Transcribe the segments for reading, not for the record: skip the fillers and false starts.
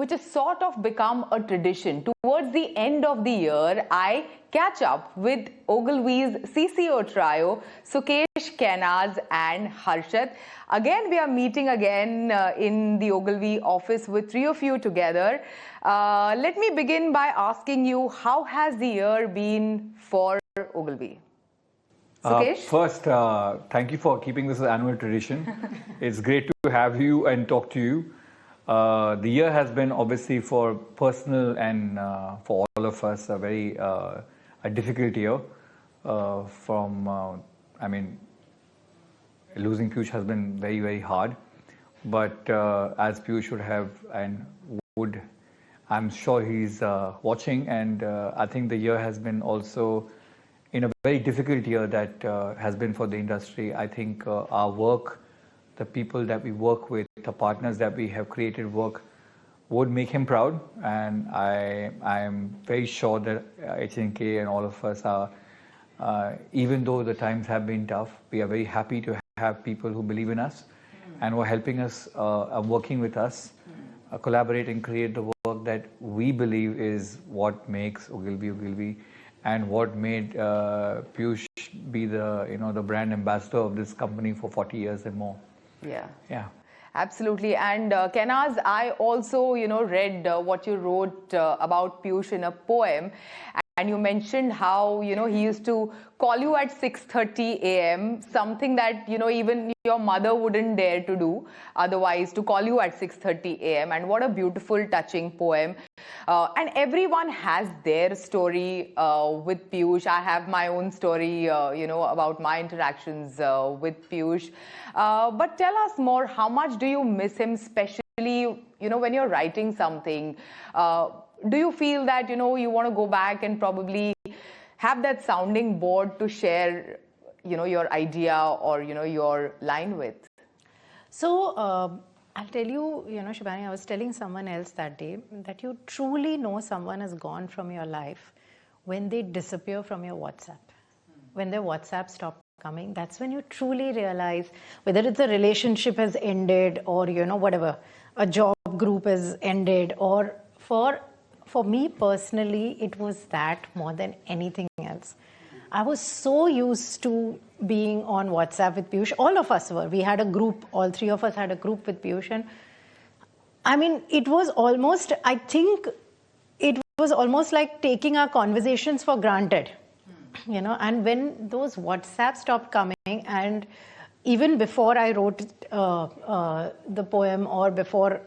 which has sort of become a tradition. Towards the end of the year, I catch up with Ogilvy's CCO trio, Sukesh, Kenaz and Harshad. Again, we are meeting again in the Ogilvy office with three of you together. Let me begin by asking you, how has the year been for Ogilvy? Sukesh? First, thank you for keeping this an annual tradition. It's great to have you and talk to you. The year has been obviously for personal and for all of us a very a difficult year. I mean, losing Piyush has been very, very hard. But as Piyush would have and would, I'm sure he's watching, and I think the year has been also in a very difficult year that has been for the industry. I think our work, the people that we work with, the partners that we have created work would make him proud. And I am very sure that HNK and all of us are, even though the times have been tough, we are very happy to have people who believe in us and who are helping us, working with us, collaborate and create the work that we believe is what makes Ogilvy Ogilvy, and what made Piyush be the the brand ambassador of this company for 40 years and more. Yeah. Absolutely. And Kenaz, I also read what you wrote about Piyush in a poem, and you mentioned how he used to call you at 6:30 a.m. something that even your mother wouldn't dare to do otherwise, to call you at 6:30 a.m. And what a beautiful, touching poem. And everyone has their story with Piyush. I have my own story, about my interactions with Piyush. But tell us more, how much do you miss him, especially, when you're writing something? Do you feel that, you want to go back and probably have that sounding board to share, your idea or, your line with? So, I'll tell you, Shubhani, I was telling someone else that day that you truly know someone has gone from your life when they disappear from your WhatsApp. When their WhatsApp stop coming, that's when you truly realize whether it's a relationship has ended or, whatever, a job group has ended, or for me personally, it was that more than anything else. I was so used to being on WhatsApp with Piyush. All of us were. We had a group, all three of us had a group with Piyush. And I mean, it was almost, I think, it was almost like taking our conversations for granted. And when those WhatsApp stopped coming, and even before I wrote the poem, or before,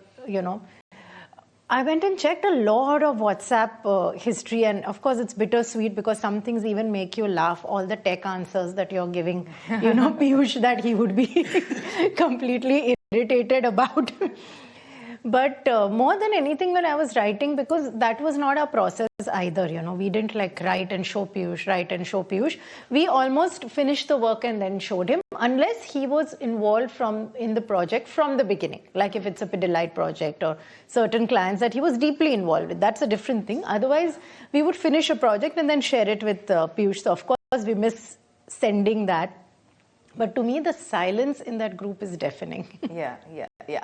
I went and checked a lot of WhatsApp history, and of course it's bittersweet because some things even make you laugh. All the tech answers that you're giving, Piyush, that he would be completely irritated about. But more than anything, when I was writing, because that was not our process either, we didn't like write and show Piyush. We almost finished the work and then showed him, unless he was involved in the project from the beginning. Like if it's a Pidilite project or certain clients that he was deeply involved with, that's a different thing. Otherwise, we would finish a project and then share it with Piyush. So of course, we miss sending that. But to me, the silence in that group is deafening. Yeah.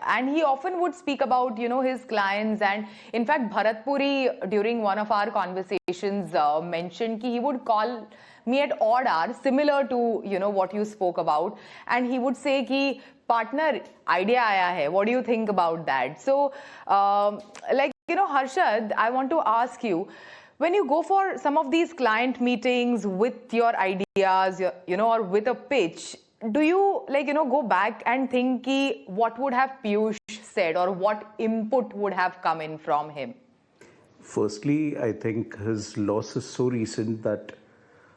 And he often would speak about, his clients. And in fact, Bharat Puri, during one of our conversations, mentioned that he would call me at odd hours, similar to, what you spoke about. And he would say, ki, partner, idea aaya hai. What do you think about that? So, Harshad, I want to ask you, when you go for some of these client meetings with your ideas, or with a pitch, do you go back and think what would have Piyush said, or what input would have come in from him? Firstly, I think his loss is so recent that,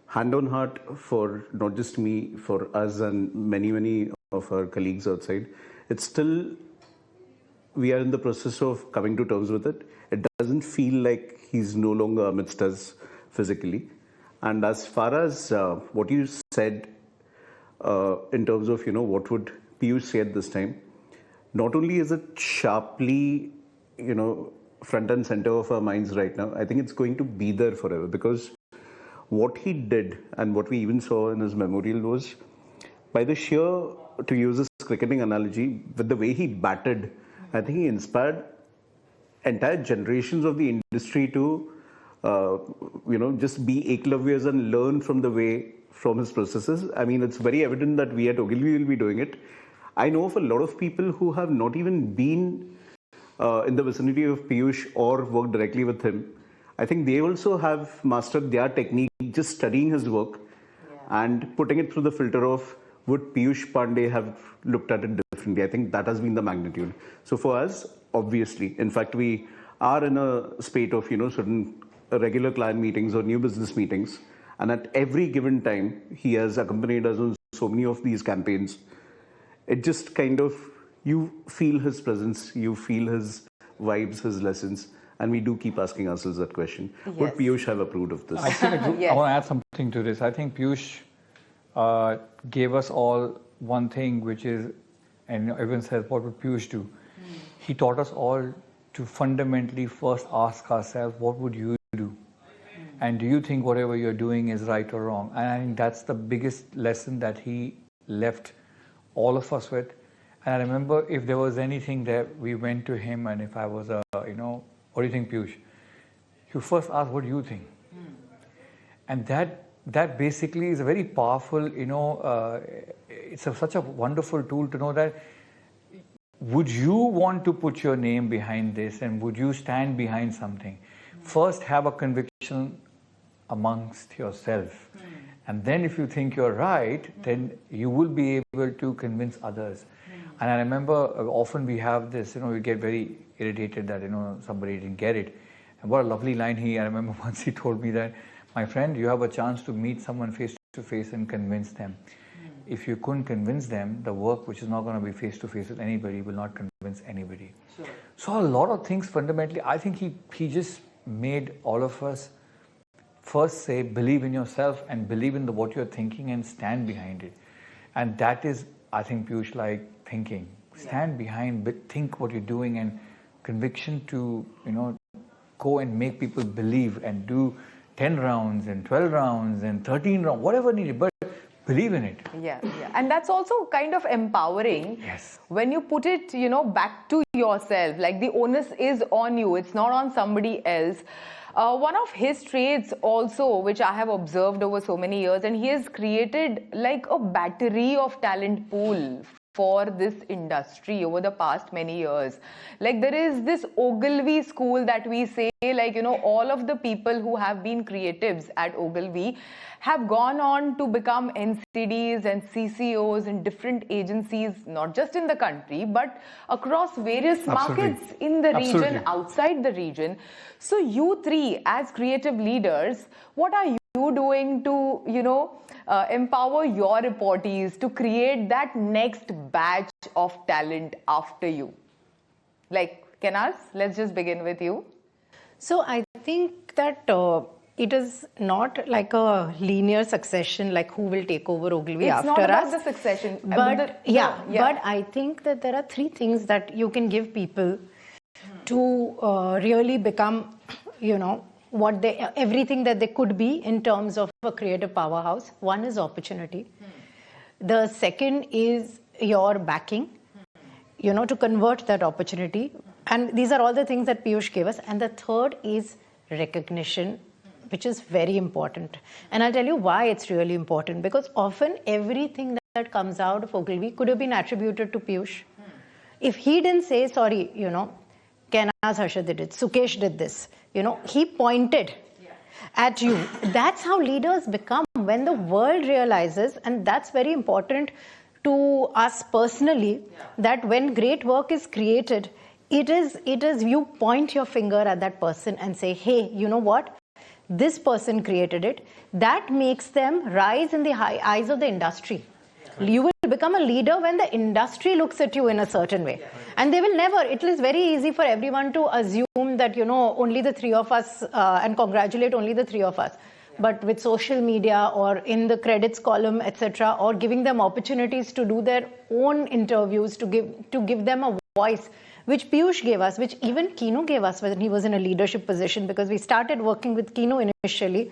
hand on heart, for not just me, for us and many, many of our colleagues outside, it's still, we are in the process of coming to terms with it. It doesn't feel like he's no longer amidst us physically. And as far as what you said in terms of, what would Piyush say at this time, not only is it sharply, front and center of our minds right now, I think it's going to be there forever, because what he did and what we even saw in his memorial was, by the sheer, to use this cricketing analogy, with the way he batted, I think he inspired entire generations of the industry to, just be eklavyas and learn from his processes. I mean, it's very evident that we at Ogilvy will be doing it. I know of a lot of people who have not even been in the vicinity of Piyush or worked directly with him. I think they also have mastered their technique just studying his work and putting it through the filter of would Piyush Pandey have looked at it differently. I think that has been the magnitude. So for us, obviously, in fact, we are in a spate of, certain regular client meetings or new business meetings. And at every given time, he has accompanied us on so many of these campaigns. It just kind of, you feel his presence, you feel his vibes, his lessons. And we do keep asking ourselves that question. Yes. Would Piyush have approved of this? I think Yes. I want to add something to this. I think Piyush gave us all one thing, which is, and everyone says, what would Piyush do? He taught us all to fundamentally first ask ourselves, what would you do? And do you think whatever you're doing is right or wrong? And I think that's the biggest lesson that he left all of us with. And I remember if there was anything that we went to him, and if I was what do you think, Piyush? You first ask, what do you think? And that basically is a very powerful, it's such a wonderful tool to know that would you want to put your name behind this, and would you stand behind something? First have a conviction amongst yourself. And then if you think you're right, then you will be able to convince others. And I remember often we have this, we get very irritated that, somebody didn't get it. And what a lovely line I remember once he told me that, my friend, you have a chance to meet someone face to face and convince them. If you couldn't convince them, the work which is not going to be face to face with anybody will not convince anybody. Sure. So a lot of things fundamentally, I think he just made all of us first say, believe in yourself and believe in what you're thinking and stand behind it. And that is, I think, Piyush, like thinking. Stand behind, think what you're doing, and conviction to, go and make people believe and do 10 rounds and 12 rounds and 13 rounds, whatever needed, but believe in it. Yeah. And that's also kind of empowering. Yes. When you put it, back to yourself, like the onus is on you, it's not on somebody else. One of his traits also, which I have observed over so many years, and he has created like a battery of talent pool for this industry over the past many years. Like there is this Ogilvy school that we say, like, all of the people who have been creatives at Ogilvy have gone on to become NCDs and CCOs in different agencies, not just in the country, but across various markets in the region, outside the region. So you three as creative leaders, what are you doing to, empower your reportees to create that next batch of talent after you? Like, Kenaz, let's just begin with you. So I think that it is not like a linear succession, like who will take over Ogilvy after us. It's not about the succession. But but I think that there are three things that you can give people to really become, everything that they could be in terms of a creative powerhouse. One is opportunity. The second is your backing, to convert that opportunity. And these are all the things that Piyush gave us. And the third is recognition, which is very important. And I'll tell you why it's really important. Because often everything that comes out of Ogilvy could have been attributed to Piyush. If he didn't say, sorry, Kenaz Harsha did it, Sukesh did this, he pointed at you. That's how leaders become when the world realizes, and that's very important to us personally, that when great work is created, it is you point your finger at that person and say, hey, you know what? This person created it. That makes them rise in the eyes of the industry. You will become a leader when the industry looks at you in a certain way. And they will never, it is very easy for everyone to assume that, only the three of us and congratulate only the three of us. But with social media or in the credits column, etc., or giving them opportunities to do their own interviews, to give them a voice, which Piyush gave us, which even Kino gave us when he was in a leadership position, because we started working with Kino initially.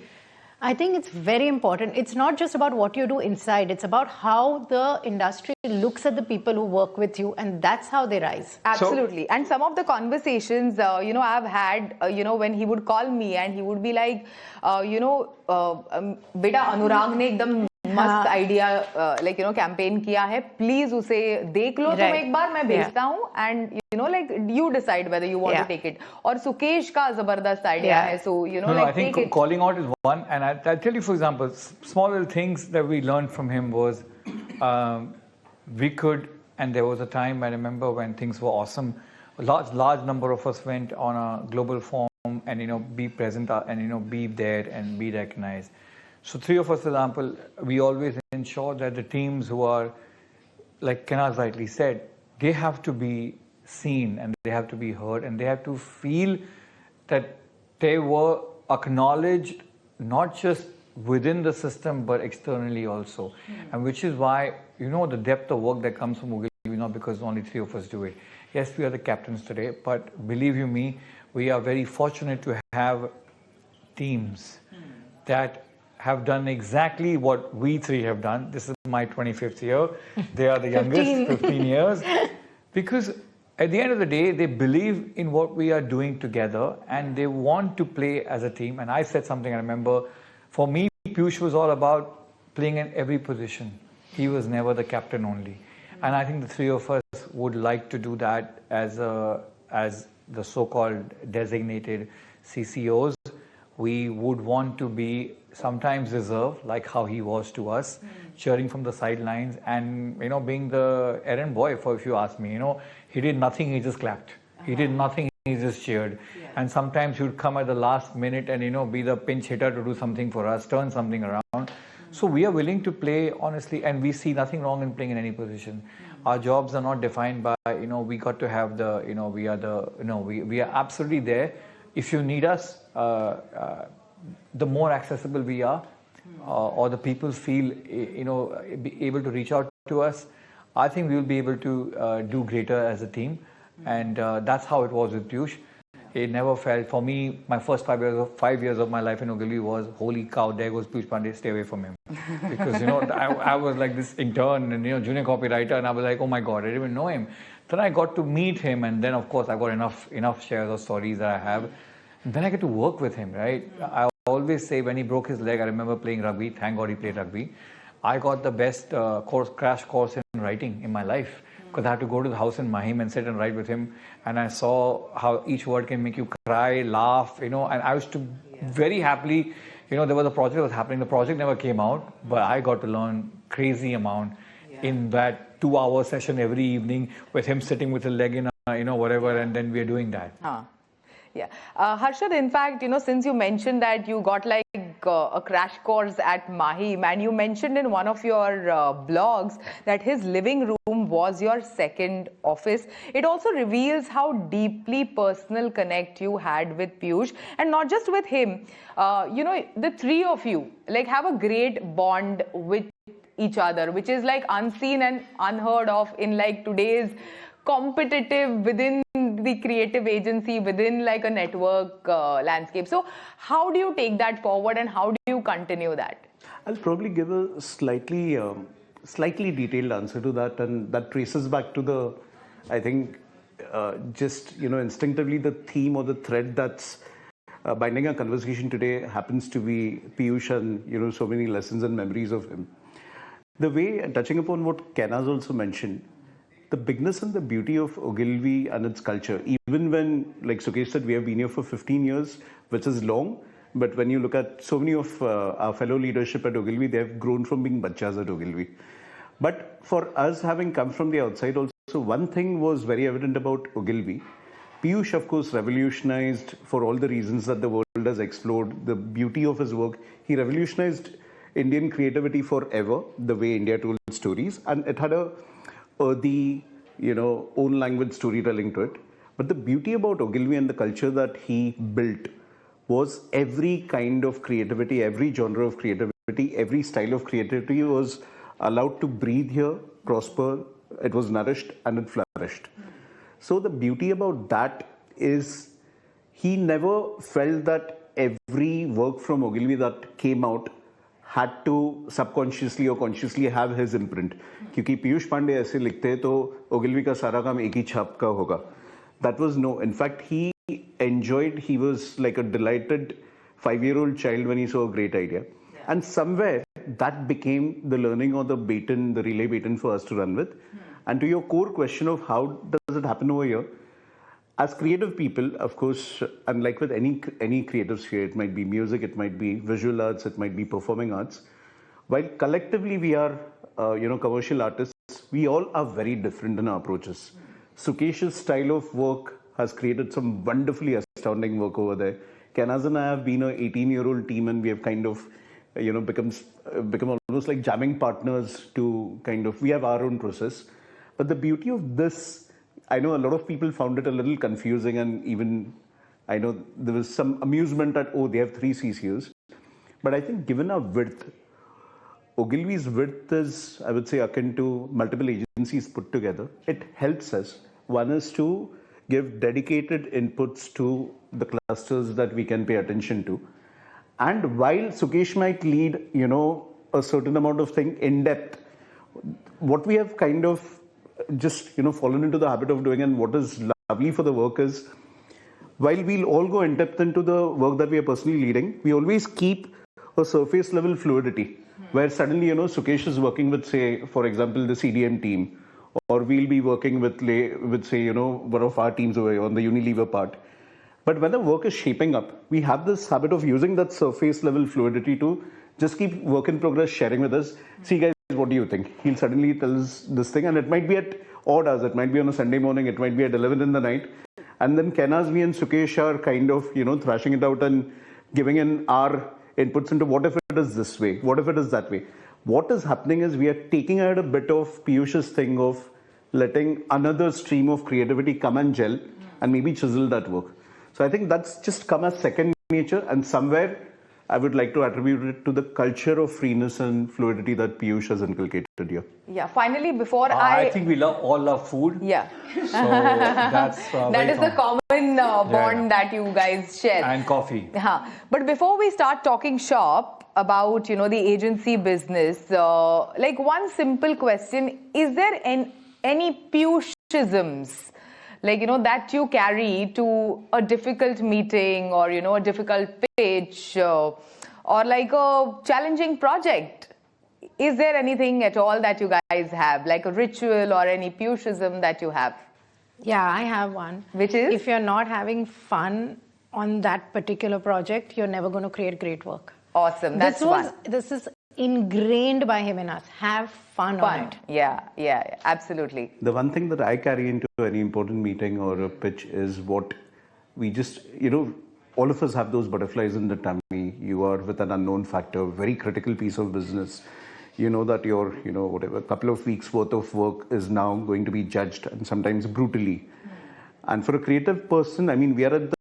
I think it's very important. It's not just about what you do inside. It's about how the industry looks at the people who work with you, and that's how they rise. Absolutely. And some of the conversations, I've had, when he would call me and he would be like, beta Anurag ne ekdam मस्त idea campaign किया है please उसे देख लो तुम एक बार मैं भेजता हूँ and you decide whether you want to take it और सुकेश का जबरदस्त आइडिया है so I think calling out is one and I'll tell you for example small little things that we learned from him was we could and there was a time I remember when things were awesome a large number of us went on a global forum and be present and be there and be recognized. So 3 of us, for example, we always ensure that the teams who are, like Kenaz rightly said, they have to be seen and they have to be heard and they have to feel that they were acknowledged not just within the system but externally also. And which is why, the depth of work that comes from Ogilvy, not because only 3 of us do it. Yes, we are the captains today, but believe you me, we are very fortunate to have teams that have done exactly what we 3 have done. This is my 25th year. They are the youngest, 15 years. Because at the end of the day, they believe in what we are doing together and they want to play as a team. And I said something, I remember, for me, Piyush was all about playing in every position. He was never the captain only. And I think the 3 of us would like to do that as the so-called designated CCOs. We would want to be sometimes reserved, like how he was to us, cheering from the sidelines and, being the errand boy, if you ask me. He did nothing, he just clapped. He did nothing, he just cheered. And sometimes he would come at the last minute and, be the pinch hitter to do something for us, turn something around. So we are willing to play honestly and we see nothing wrong in playing in any position. Our jobs are not defined by, we got to have the, we are the, we are absolutely there. If you need us, the more accessible we are, or the people feel, be able to reach out to us, I think we will be able to do greater as a team. And that's how it was with Piyush. It never felt, for me, my first 5 years of my life in Ogilvy was, holy cow, there goes Piyush Pandey, stay away from him. Because, I was like this intern and, junior copywriter, and I was like, oh my God, I didn't even know him. Then I got to meet him, and then, of course, I got enough shares of stories that I have. And then I get to work with him, right? I always say when he broke his leg, I remember playing rugby. Thank God he played rugby. I got the best crash course in writing in my life because I had to go to the house in Mahim and sit and write with him. And I saw how each word can make you cry, laugh, and I used to very happily, there was a project that was happening. The project never came out, but I got to learn crazy amount in that 2-hour session every evening with him sitting with his leg in, whatever, and then we are doing that. Yeah. Harshad, in fact, since you mentioned that you got like a crash course at Mahim and you mentioned in one of your blogs that his living room was your second office, it also reveals how deeply personal connect you had with Piyush and not just with him. The 3 of you like have a great bond with each other, which is like unseen and unheard of in like today's competitive within the creative agency, within like a network landscape. So how do you take that forward and how do you continue that? I'll probably give a slightly detailed answer to that, and that traces back to the, I think, just, instinctively the theme or the thread that's binding our conversation today happens to be Piyush and, so many lessons and memories of him. The way, touching upon what Kenaz also mentioned, the bigness and the beauty of Ogilvy and its culture, even when, like Sukesh said, we have been here for 15 years, which is long, but when you look at so many of our fellow leadership at Ogilvy, they have grown from being bachas at Ogilvy. But for us, having come from the outside also, one thing was very evident about Ogilvy. Piyush, of course, revolutionized, for all the reasons that the world has explored, the beauty of his work. He revolutionized Indian creativity forever, the way India told stories, and it had a earthy, own language storytelling to it. But the beauty about Ogilvy and the culture that he built was every kind of creativity, every genre of creativity, every style of creativity was allowed to breathe here, prosper, it was nourished and it flourished. So the beauty about that is he never felt that every work from Ogilvy that came out had to subconsciously or consciously have his imprint. क्योंकि पीयूष पांडे ऐसे लिखते हैं तो Ogilvy का सारा काम एक ही छाप का होगा. That was no. In fact, he enjoyed. He was like a delighted 5-year-old child when he saw a great idea, and somewhere that became the learning or the baton, the relay baton for us to run with. And to your core question of how does it happen over here, as creative people, of course, unlike with any creative sphere, it might be music, it might be visual arts, it might be performing arts. While collectively we are, commercial artists, we all are very different in our approaches. Sukesh's style of work has created some wonderfully astounding work over there. Kenaz and I have been an 18-year-old team, and we have kind of, become almost like jamming partners to kind of, we have our own process. But the beauty of this, I know a lot of people found it a little confusing, and even I know there was some amusement at, oh, they have 3 CCUs. But I think given our width, Ogilvy's width is, I would say, akin to multiple agencies put together. It helps us. One is to give dedicated inputs to the clusters that we can pay attention to. And while Sukesh might lead, a certain amount of thing in depth, what we have kind of just, fallen into the habit of doing, and what is lovely for the work is, while we'll all go in depth into the work that we are personally leading, we always keep a surface level fluidity, where suddenly, Sukesh is working with, say, for example, the CDM team, or we'll be working with say, one of our teams over here on the Unilever part. But when the work is shaping up, we have this habit of using that surface level fluidity to just keep work in progress sharing with us. See, guys, what do you think? He'll suddenly tell us this thing, and it might be at odd hours. It might be on a Sunday morning. It might be at 11 in the night. And then Kenaz, me and Sukesh are kind of, thrashing it out and giving in our inputs into what if it is this way? What if it is that way? What is happening is we are taking out a bit of Piyush's thing of letting another stream of creativity come and gel and maybe chisel that work. So I think that's just come as second nature, and somewhere I would like to attribute it to the culture of freeness and fluidity that Piyush has inculcated here. Yeah, finally, before I think we all love food. Yeah. So that's that is the common bond that you guys share. And coffee. But before we start talking shop about, the agency business, like one simple question, is there any Piyushisms, like, that you carry to a difficult meeting or, a difficult pitch or like a challenging project? Is there anything at all that you guys have, like a ritual or any Piyushism that you have? Yeah, I have one. Which is? If you're not having fun on that particular project, you're never going to create great work. Awesome. That's one. This is ingrained by him in us. Have fun on it. Yeah, absolutely. The one thing that I carry into any important meeting or a pitch is what we just, all of us have those butterflies in the tummy. You are with an unknown factor, very critical piece of business. You know that your, whatever, couple of weeks worth of work is now going to be judged, and sometimes brutally. And for a creative person, I mean, we are at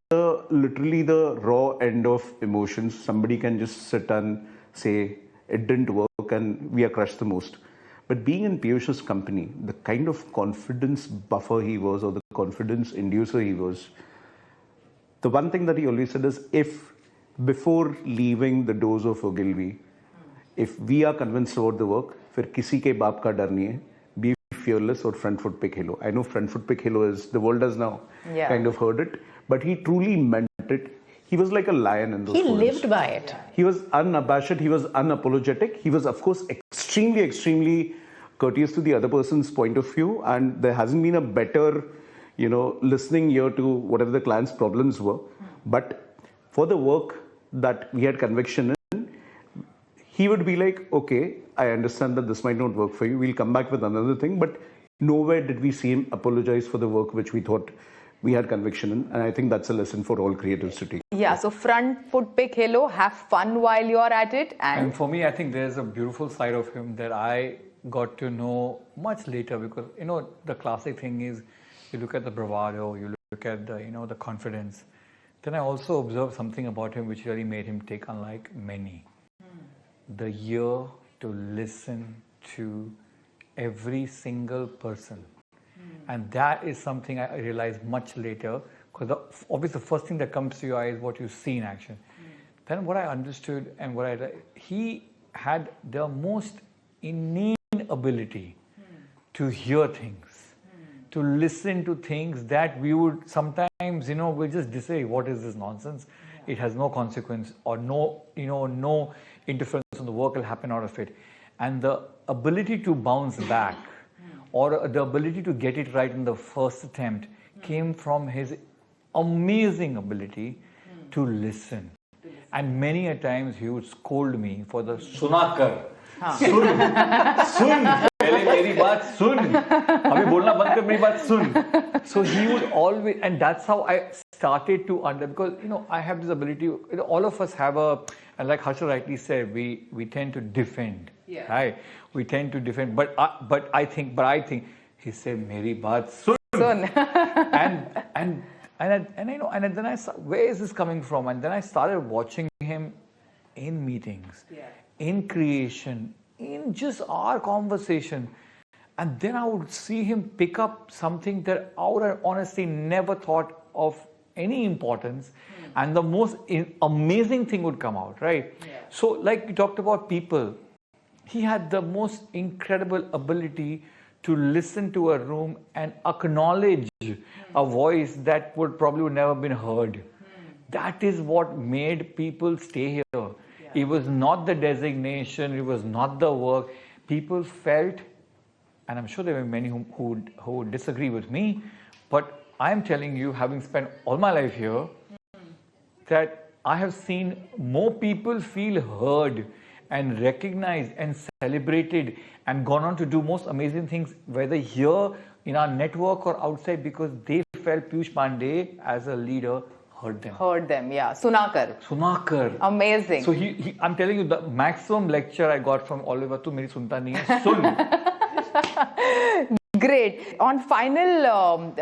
literally the raw end of emotions. Somebody can just sit and say, it didn't work, and we are crushed the most. But being in Piyush's company, the kind of confidence buffer he was, or the confidence inducer he was, the one thing that he always said is, if before leaving the doors of Ogilvy, if we are convinced about the work, फिर किसी के बाप का डर नहीं है, be fearless और front foot पे खेलो. I know front foot पे खेलो is, the world has now kind of heard it, but he truly meant it. He was like a lion in those He forums. lived by it. He was unabashed, he was unapologetic. He was, of course, extremely courteous to the other person's point of view, and there hasn't been a better, listening ear to whatever the client's problems were. But for the work that we had conviction in, he would be like, okay, I understand that this might not work for you. We'll come back with another thing. But nowhere did we see him apologize for the work which we thought we had conviction in. And I think that's a lesson for all creatives to take. Yeah, so front foot pe khelo, have fun while you're at it. And for me, I think there's a beautiful side of him that I got to know much later, because, the classic thing is, you look at the bravado, you look at the, the confidence. Then I also observed something about him which really made him tick, unlike many. The ear to listen to every single person. And that is something I realized much later, because obviously the first thing that comes to your eye is what you see in action. then what I understood and he had the most innate ability to hear things, to listen to things that we would sometimes, we just say, what is this nonsense? It has no consequence or no interference on the work will happen out of it. And the ability to bounce back or the ability to get it right in the first attempt came from his amazing ability to listen. And many a times he would scold me for the sunakar. Sun, pehle meri baat sun. Abhi bolna band kar, meri baat sun. So he would always, and that's how I started to because I have this ability. All of us have and like Harsha rightly said, we tend to defend. Yeah. Right? We tend to defend, but I think he said meri baat sun. and then I saw, where is this coming from? And then I started watching him in meetings, in creation, in just our conversation. And then I would see him pick up something that I would have honestly never thought of any importance. And the most amazing thing would come out, right? Yeah. So like we talked about people, he had the most incredible ability to listen to a room and acknowledge a voice that would probably never been heard. That is what made people stay here. Yeah. It was not the designation, it was not the work. People felt, and I'm sure there were many who would disagree with me, but I'm telling you, having spent all my life here, that I have seen more people feel heard and recognized and celebrated and gone on to do most amazing things, whether here in our network or outside, because they felt Piyush Pandey as a leader heard them. Yeah. Sunakar. Amazing. So I'm telling you, the maximum lecture I got from Oliver, tu meri sunta nahi hai, sun. Great. On final,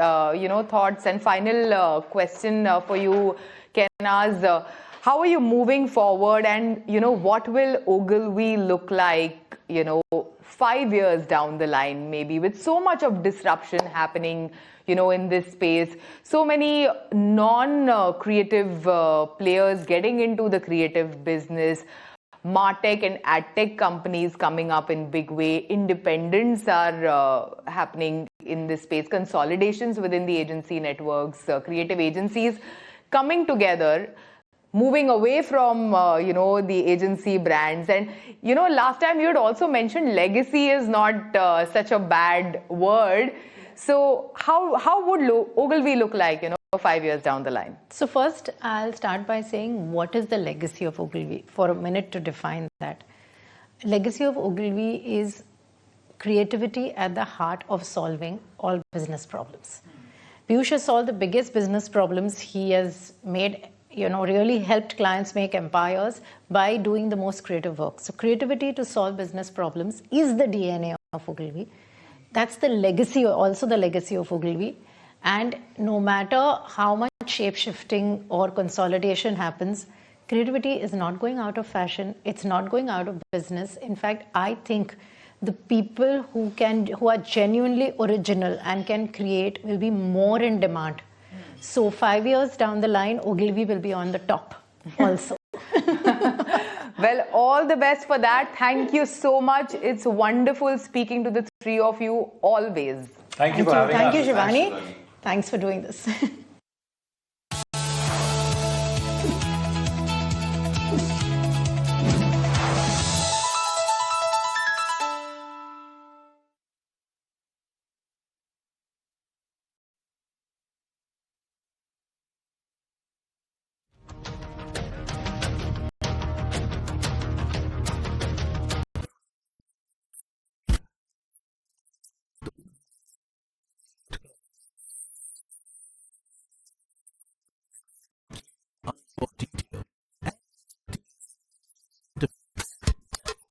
thoughts and final question for you, Kenaz, how are you moving forward, and what will Ogilvy look like 5 years down the line, maybe, with so much of disruption happening in this space, so many non-creative players getting into the creative business, MarTech and AdTech companies coming up in big way, independents are happening in this space, consolidations within the agency networks, creative agencies coming together, moving away from, the agency brands. And, last time you had also mentioned legacy is not such a bad word. So how would Ogilvy look like, 5 years down the line? So first, I'll start by saying, what is the legacy of Ogilvy? For a minute to define that. Legacy of Ogilvy is creativity at the heart of solving all business problems. Piyush has solved the biggest business problems. He has made really helped clients make empires by doing the most creative work. So creativity to solve business problems is the DNA of Ogilvy. That's the legacy, also the legacy of Ogilvy. And no matter how much shape-shifting or consolidation happens, creativity is not going out of fashion. It's not going out of business. In fact, I think the people who are genuinely original and can create will be more in demand. So 5 years down the line, Ogilvy will be on the top also. Well, all the best for that. Thank you so much. It's wonderful speaking to the three of you always. Thank you for having us. Thank you, Shivani. Thanks for doing this.